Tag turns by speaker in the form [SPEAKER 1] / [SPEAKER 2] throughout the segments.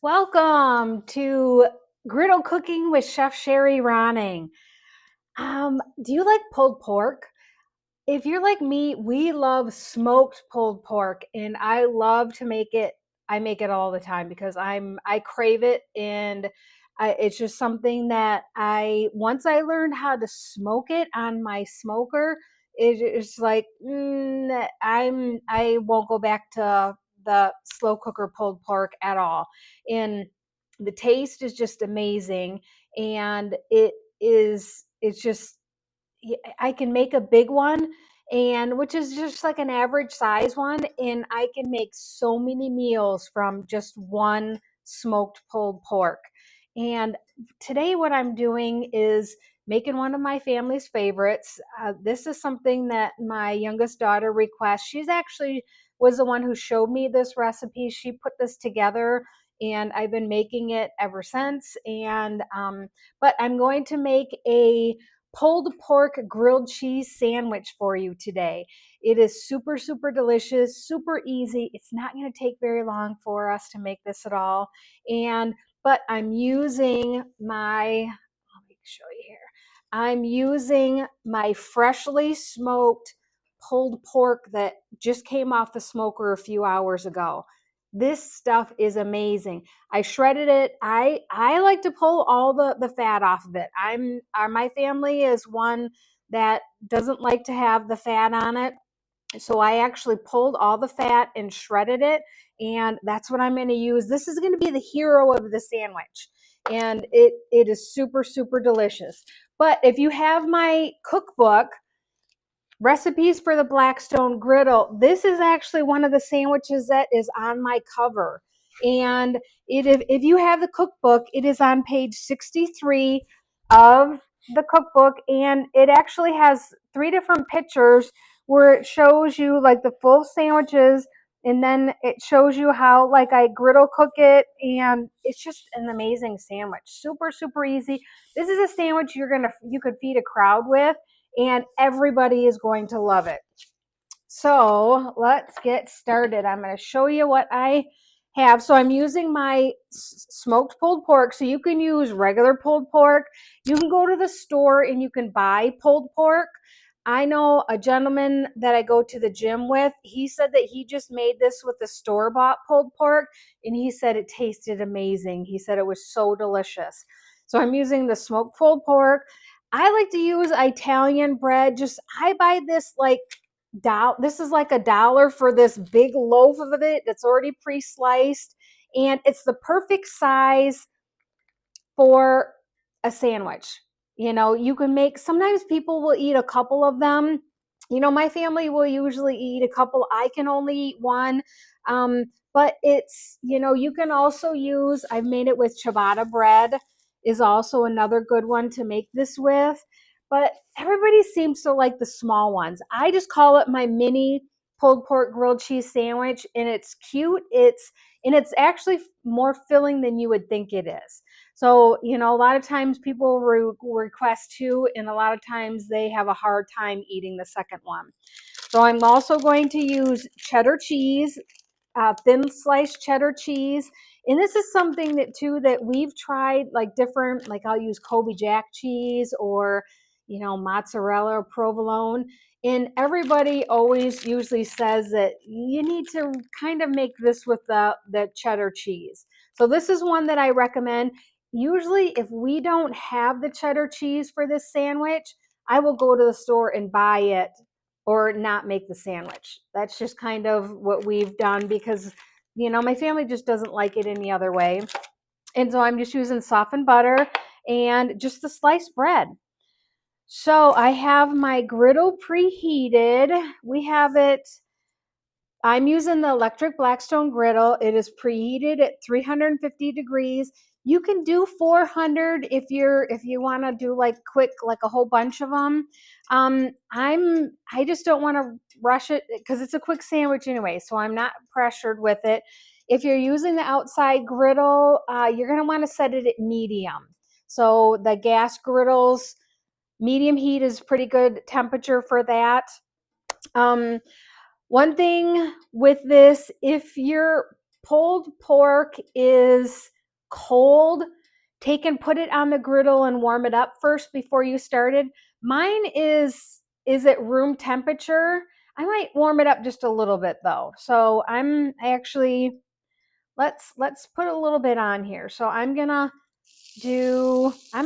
[SPEAKER 1] Welcome to Griddle Cooking with Chef Sherry Ronning. Do you like pulled pork? If you're like me, we love smoked pulled pork, and I love to make it. I make it all the time because I crave it, and it's just something that I once I learned how to smoke it on my smoker. It's like I won't go back to the slow cooker pulled pork at all, and the taste is just amazing, and it's just I can make a big one, and which is just like an average size one, and I can make so many meals from just one smoked pulled pork. And today what I'm doing is making one of my family's favorites. This is something that my youngest daughter requests. She's actually was the one who showed me this recipe. She put this together, and I've been making it ever since. And but I'm going to make a pulled pork grilled cheese sandwich for you today. It is super, super delicious, super easy. It's not going to take very long for us to make this at all. But I'm using let me show you here. I'm using my freshly smoked pulled pork that just came off the smoker a few hours ago. This stuff is amazing. I shredded it. I like to pull all the fat off of it. My family is one that doesn't like to have the fat on it. So I actually pulled all the fat and shredded it, and that's what I'm going to use. This is going to be the hero of the sandwich, and it is super, super delicious. But if you have my cookbook, Recipes for the Blackstone Griddle, this is actually one of the sandwiches that is on my cover. And if you have the cookbook, it is on page 63 of the cookbook, and it actually has three different pictures where it shows you like the full sandwiches, and then it shows you how like I griddle cook it, and it's just an amazing sandwich. Super, super easy. This is a sandwich you could feed a crowd with, and everybody is going to love it. So let's get started. I'm going to show you what I have. So I'm using my smoked pulled pork. So you can use regular pulled pork. You can go to the store and you can buy pulled pork. I know a gentleman that I go to the gym with. He said that he just made this with the store-bought pulled pork, and he said it tasted amazing. He said it was so delicious. So I'm using the smoked pulled pork. I like to use Italian bread. I buy this like this is like $1 for this big loaf of it that's already pre-sliced, and it's the perfect size for a sandwich. You can make, sometimes people will eat a couple of them. My family will usually eat a couple. I can only eat one. But you can also use, I've made it with ciabatta bread is also another good one to make this with. But everybody seems to like the small ones. I just call it my mini pulled pork grilled cheese sandwich, and it's cute. It's actually more filling than you would think it is. So, a lot of times people request two, and a lot of times they have a hard time eating the second one. So I'm also going to use cheddar cheese, thin sliced cheddar cheese. And this is something that we've tried, like different, like I'll use Kobe Jack cheese or, mozzarella or provolone. And everybody always usually says that you need to kind of make this with the cheddar cheese. So this is one that I recommend. Usually if we don't have the cheddar cheese for this sandwich, I will go to the store and buy it or not make the sandwich. That's just kind of what we've done because, my family just doesn't like it any other way. And so I'm just using softened butter and just the sliced bread. So I have my griddle preheated. I'm using the electric Blackstone griddle. It is preheated at 350 degrees. You can do 400 if you want to do like quick, like a whole bunch of them. I just don't want to rush it because it's a quick sandwich anyway, so I'm not pressured with it. If you're using the outside griddle, you're going to want to set it at medium. So the gas griddles, medium heat is pretty good temperature for that. One thing with this, if your pulled pork is cold, take and put it on the griddle and warm it up first before you started. Mine is at room temperature. I might warm it up just a little bit though. So I'm actually, let's put a little bit on here. So I'm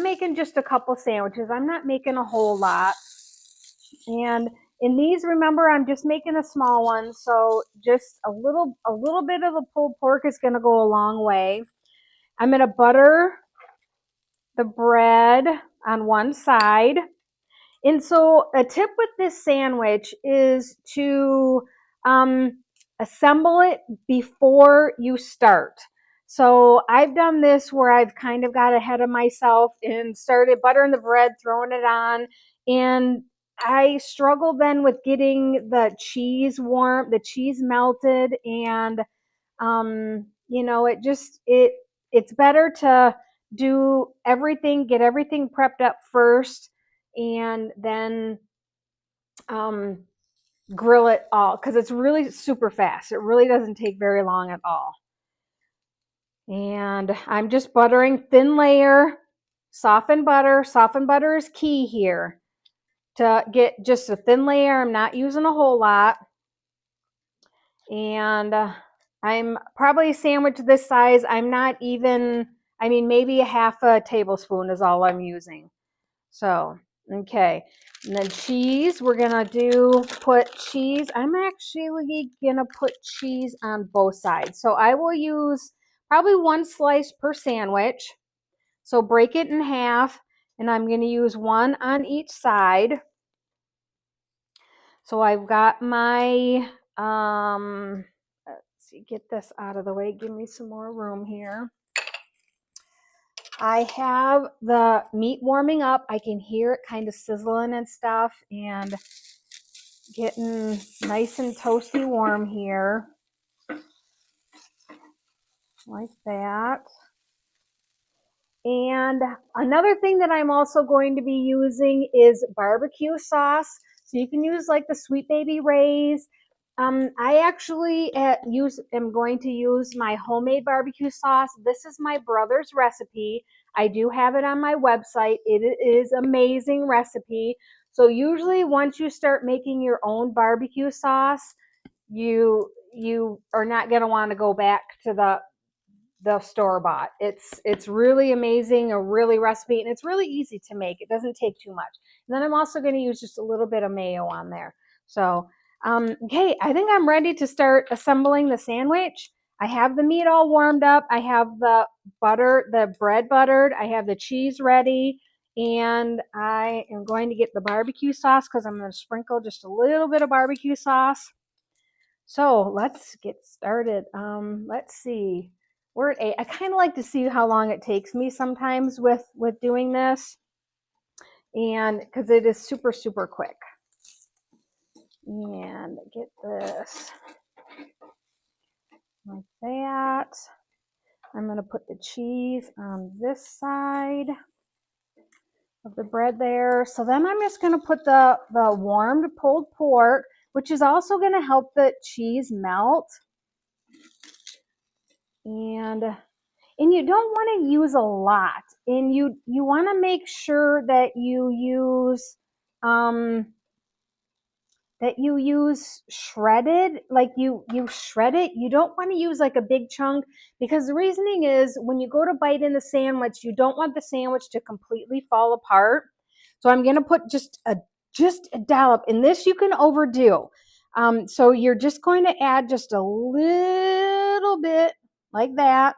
[SPEAKER 1] making just a couple sandwiches. I'm not making a whole lot. And in these, remember, I'm just making a small one. So just a little bit of the pulled pork is going to go a long way. I'm going to butter the bread on one side. And so a tip with this sandwich is to assemble it before you start. So I've done this where I've kind of got ahead of myself and started buttering the bread, throwing it on, and I struggled then with getting the cheese warm, the cheese melted, and it's better to do everything, get everything prepped up first, and then grill it all, because it's really super fast. It really doesn't take very long at all. And I'm just buttering thin layer, softened butter. Softened butter is key here to get just a thin layer. I'm not using a whole lot. And I'm probably a sandwich this size. I'm not even, maybe a half a tablespoon is all I'm using. So, okay. And then cheese, we're going to put cheese. I'm actually going to put cheese on both sides. So I will use probably one slice per sandwich. So break it in half, and I'm going to use one on each side. So I've got my, let's see, get this out of the way. Give me some more room here. I have the meat warming up. I can hear it kind of sizzling and stuff and getting nice and toasty warm here. Like that. And another thing that I'm also going to be using is barbecue sauce. So you can use like the Sweet Baby Ray's. I actually am going to use my homemade barbecue sauce. This is my brother's recipe. I do have it on my website. It is an amazing recipe. So usually once you start making your own barbecue sauce, you are not going to want to go back to the store-bought. It's really amazing, a really recipe, and it's really easy to make. It doesn't take too much. And then I'm also going to use just a little bit of mayo on there. So okay, I think I'm ready to start assembling the sandwich. I have the meat all warmed up. I have the bread buttered. I have the cheese ready, and I am going to get the barbecue sauce because I'm going to sprinkle just a little bit of barbecue sauce. So let's get started. Let's see. We're at 8. I kind of like to see how long it takes me sometimes with doing this, and because it is super, super quick. And get this like that. I'm going to put the cheese on this side of the bread there. So then I'm just going to put the warmed pulled pork, which is also going to help the cheese melt. And you don't want to use a lot. And you want to make sure that you use shredded, like you shred it. You don't want to use like a big chunk, because the reasoning is when you go to bite in the sandwich, you don't want the sandwich to completely fall apart. So I'm going to put just a dollop, and this you can overdo. So you're just going to add just a little bit like that.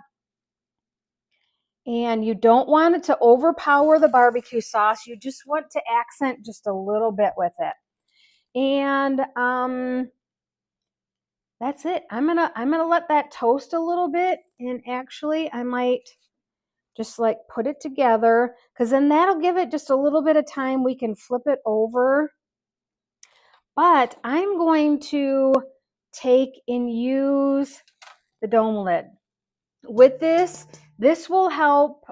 [SPEAKER 1] And you don't want it to overpower the barbecue sauce. You just want to accent just a little bit with it. And that's it. I'm gonna let that toast a little bit, and actually I might just like put it together, because then that'll give it just a little bit of time. We can flip it over. But I'm going to take and use the dome lid. With this will help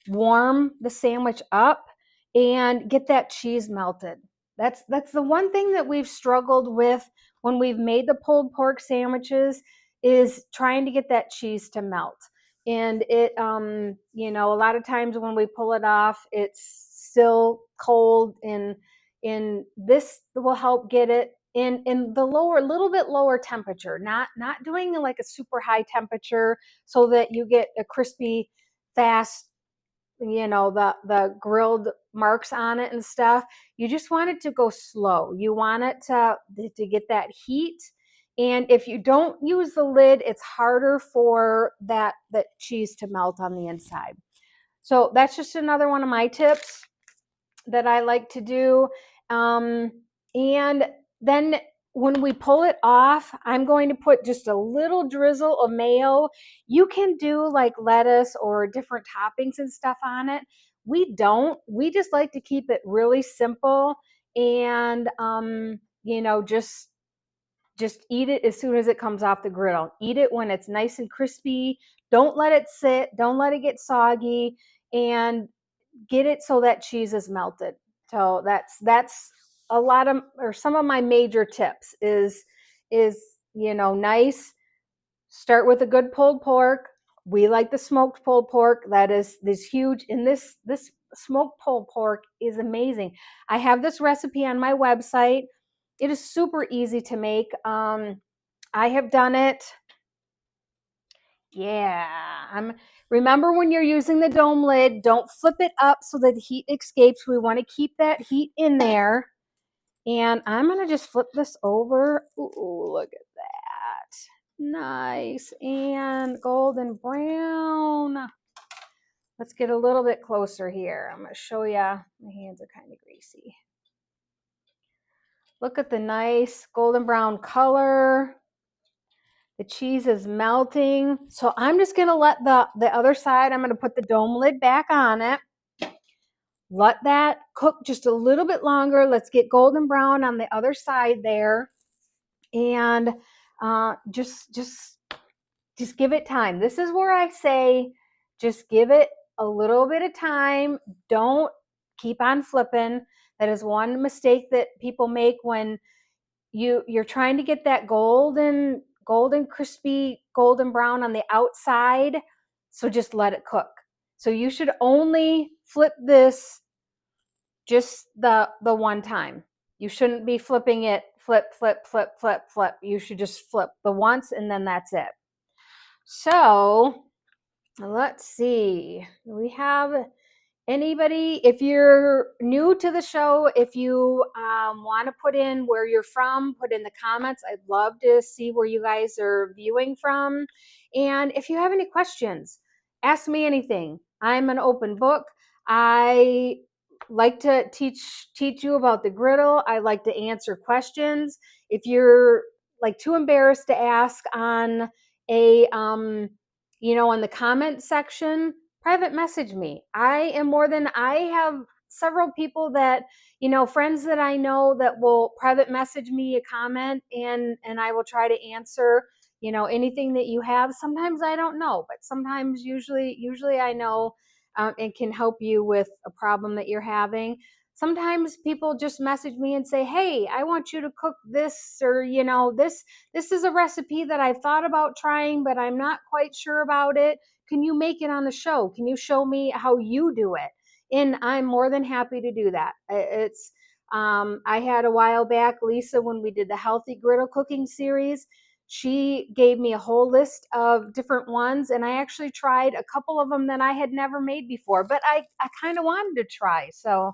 [SPEAKER 1] warm the sandwich up and get that cheese melted. That's the one thing that we've struggled with when we've made the pulled pork sandwiches, is trying to get that cheese to melt. And it, you know, a lot of times when we pull it off, it's still cold, and this will help get it in the lower, little bit lower temperature, not doing like a super high temperature so that you get a crispy, fast, you know, the grilled marks on it and stuff. You just want it to go slow. You want it to get that heat. And if you don't use the lid, it's harder for that cheese to melt on the inside. So that's just another one of my tips that I like to do. And then when we pull it off, I'm going to put just a little drizzle of mayo. You can do like lettuce or different toppings and stuff on it. We don't. We just like to keep it really simple, and you know, just eat it as soon as it comes off the griddle. Eat it when it's nice and crispy. Don't let it sit. Don't let it get soggy, and get it so that cheese is melted. So that's a lot of, or some of my major tips is, you know, nice. Start with a good pulled pork. We like the smoked pulled pork. That is this huge, and this smoked pulled pork is amazing. I have this recipe on my website. It is super easy to make. I have done it. Yeah, remember when you're using the dome lid, don't flip it up so that the heat escapes. We want to keep that heat in there. And I'm going to just flip this over. Ooh, look at that. Nice and golden brown. Let's get a little bit closer here. I'm going to show you. My hands are kind of greasy. Look at the nice golden brown color. The cheese is melting. So I'm just going to let the other side, I'm going to put the dome lid back on it. Let that cook just a little bit longer. Let's get golden brown on the other side there. And just give it time. This is where I say just give it a little bit of time. Don't keep on flipping. That is one mistake that people make when you're trying to get that golden crispy golden brown on the outside. So just let it cook. So you should only flip this just the one time. You shouldn't be flipping it flip. You should just flip the once, and then that's it. So let's see. We have anybody, if you're new to the show, if you want to put in where you're from, put in the comments. I'd love to see where you guys are viewing from. And if you have any questions, ask me anything. I'm an open book. I like to teach you about the griddle. I like to answer questions. If you're like too embarrassed to ask on a you know, in the comment section, private message me. I have several people that, you know, friends that I know that will private message me a comment, and I will try to answer, you know, anything that you have. Sometimes I don't know, but sometimes usually I know, and can help you with a problem that you're having. Sometimes people just message me and say, hey, I want you to cook this, or, you know, this is a recipe that I've thought about trying, but I'm not quite sure about it. Can you make it on the show? Can you show me how you do it? And I'm more than happy to do that. It's I had a while back, Lisa, when we did the healthy griddle cooking series, she gave me a whole list of different ones, and I actually tried a couple of them that I had never made before, but I kind of wanted to try. So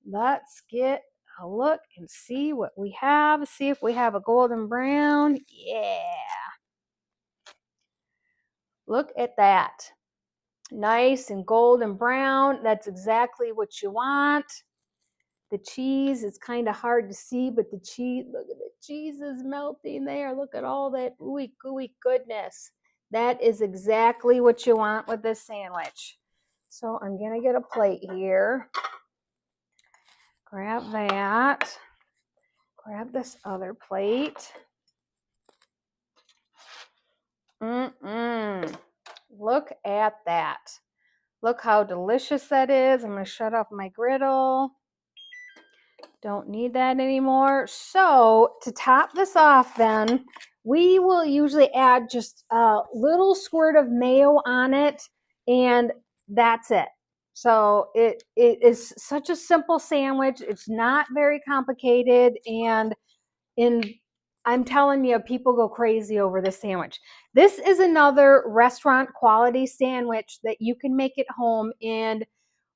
[SPEAKER 1] let's get a look and see what we have. See if we have a golden brown. Yeah. Look at that. Nice and golden brown. That's exactly what you want. The cheese is kind of hard to see, but the cheese, look at the cheese is melting there. Look at all that ooey gooey goodness. That is exactly what you want with this sandwich. So I'm going to get a plate here. Grab that. Grab this other plate. Look at that. Look how delicious that is. I'm going to shut off my griddle. Don't need that anymore. So to top this off then, we will usually add just a little squirt of mayo on it, and that's it. So it is such a simple sandwich. It's not very complicated, and I'm telling you, people go crazy over this sandwich. This is another restaurant quality sandwich that you can make at home in,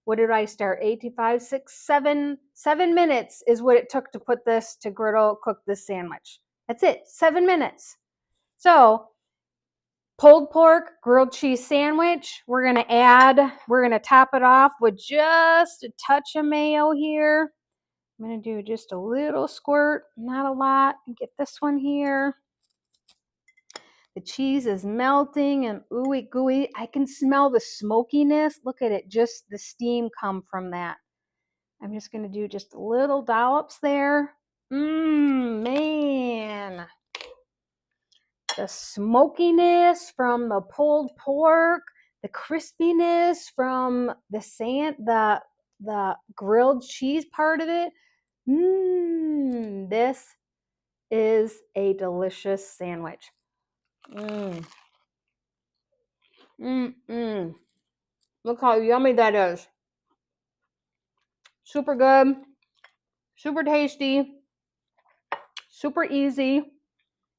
[SPEAKER 1] what did I start? 85, 6, 7 minutes is what it took to put this to griddle, cook this sandwich. That's it, 7 minutes. So pulled pork, grilled cheese sandwich. We're going to top it off with just a touch of mayo here. I'm going to do just a little squirt, not a lot. Get this one here. The cheese is melting and ooey gooey. I can smell the smokiness. Look at it, just the steam come from that. I'm just going to do just a little dollops there. Man. The smokiness from the pulled pork, the crispiness from the grilled cheese part of it. This is a delicious sandwich. Look how yummy that is. Super good, super tasty, super easy.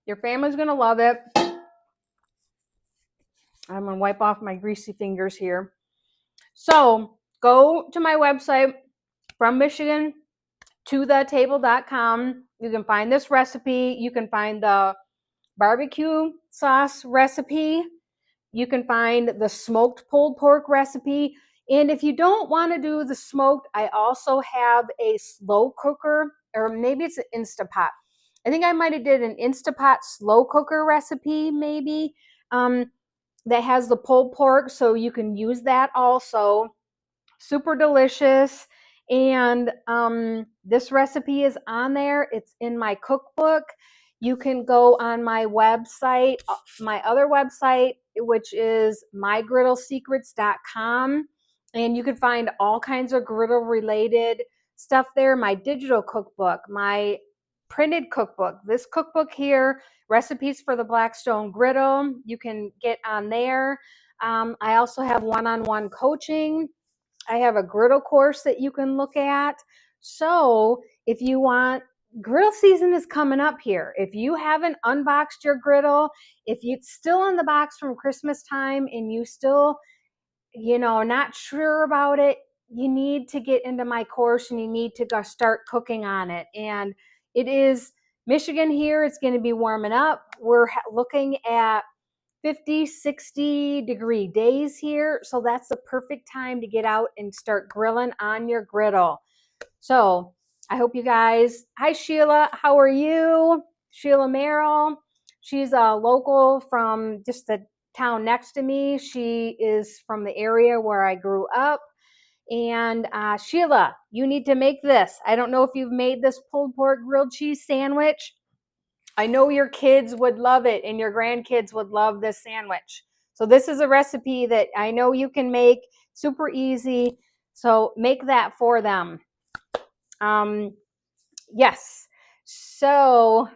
[SPEAKER 1] Your family's gonna love it. I'm gonna wipe off my greasy fingers here. So go to my website, from Michigan to thetable.com. You can find this recipe. You can find the barbecue sauce recipe. You can find the smoked pulled pork recipe. And if you don't want to do the smoked, I also have a slow cooker, or maybe it's an Instapot. I think I might have did an Instapot slow cooker recipe, maybe, that has the pulled pork, so you can use that also. Super delicious. And this recipe is on there. It's in my cookbook. You can go on my website, my other website, which is mygriddlesecrets.com, and you can find all kinds of griddle related stuff there. My digital cookbook, my printed cookbook, this cookbook here, recipes for the Blackstone griddle, you can get on there. I also have one-on-one coaching. I have a griddle course that you can look at. So if you want, griddle season is coming up here. If you haven't unboxed your griddle, if it's still in the box from Christmas time and you still, not sure about it, you need to get into my course and you need to go start cooking on it. And it is Michigan here. It's going to be warming up. We're looking at 50, 60 degree days here. So that's the perfect time to get out and start grilling on your griddle. So I hope you guys, hi Sheila, how are you? Sheila Merrill. She's a local from just the town next to me. She is from the area where I grew up. And Sheila, you need to make this. I don't know if you've made this pulled pork grilled cheese sandwich. I know your kids would love it and your grandkids would love this sandwich. So this is a recipe that I know you can make, super easy. So make that for them. Yes. So,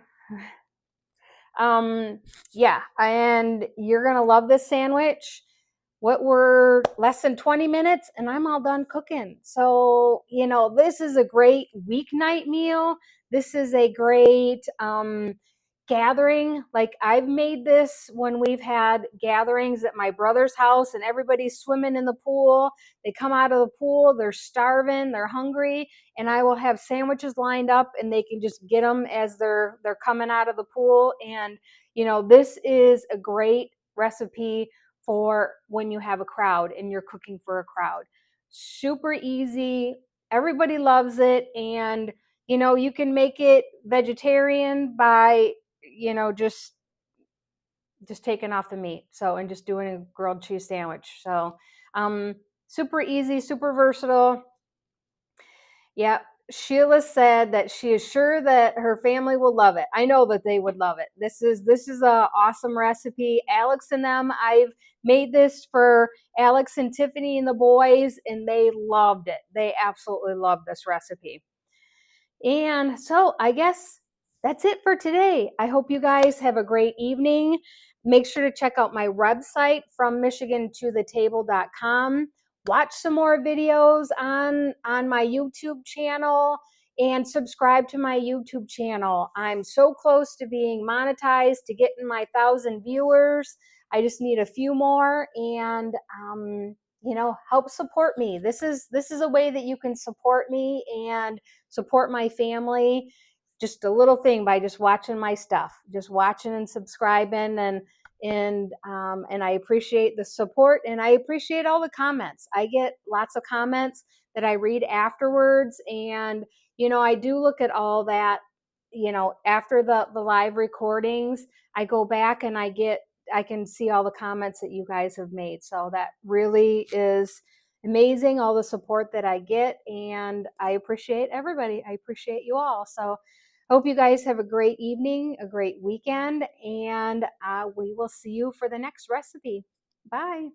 [SPEAKER 1] yeah, and you're going to love this sandwich. We're less than 20 minutes and I'm all done cooking. So, this is a great weeknight meal. This is a great gathering. Like, I've made this when we've had gatherings at my brother's house and everybody's swimming in the pool. They come out of the pool, they're starving, they're hungry, and I will have sandwiches lined up and they can just get them as they're coming out of the pool. And this is a great recipe for when you have a crowd and you're cooking for a crowd. Super easy. Everybody loves it. And, you can make it vegetarian by, just taking off the meat. So, and just doing a grilled cheese sandwich. So, super easy, super versatile. Yeah. Sheila said that she is sure that her family will love it. I know that they would love it. This is a awesome recipe. Alex and them, I've made this for Alex and Tiffany and the boys, and they loved it. They absolutely loved this recipe. And so I guess that's it for today. I hope you guys have a great evening. Make sure to check out my website, frommichigantoThetable.com. Watch some more videos on my YouTube channel and subscribe to my YouTube channel. I'm so close to being monetized, to getting my 1,000 viewers. I just need a few more, and help support me. This is a way that you can support me and support my family. Just a little thing by just watching my stuff, just watching and subscribing, and I appreciate the support, and I appreciate all the comments. I get lots of comments that I read afterwards, and I do look at all that. After the live recordings, I go back and I can see all the comments that you guys have made. So that really is amazing, all the support that I get, and I appreciate everybody. I appreciate you all. So hope you guys have a great evening, a great weekend, and we will see you for the next recipe. Bye.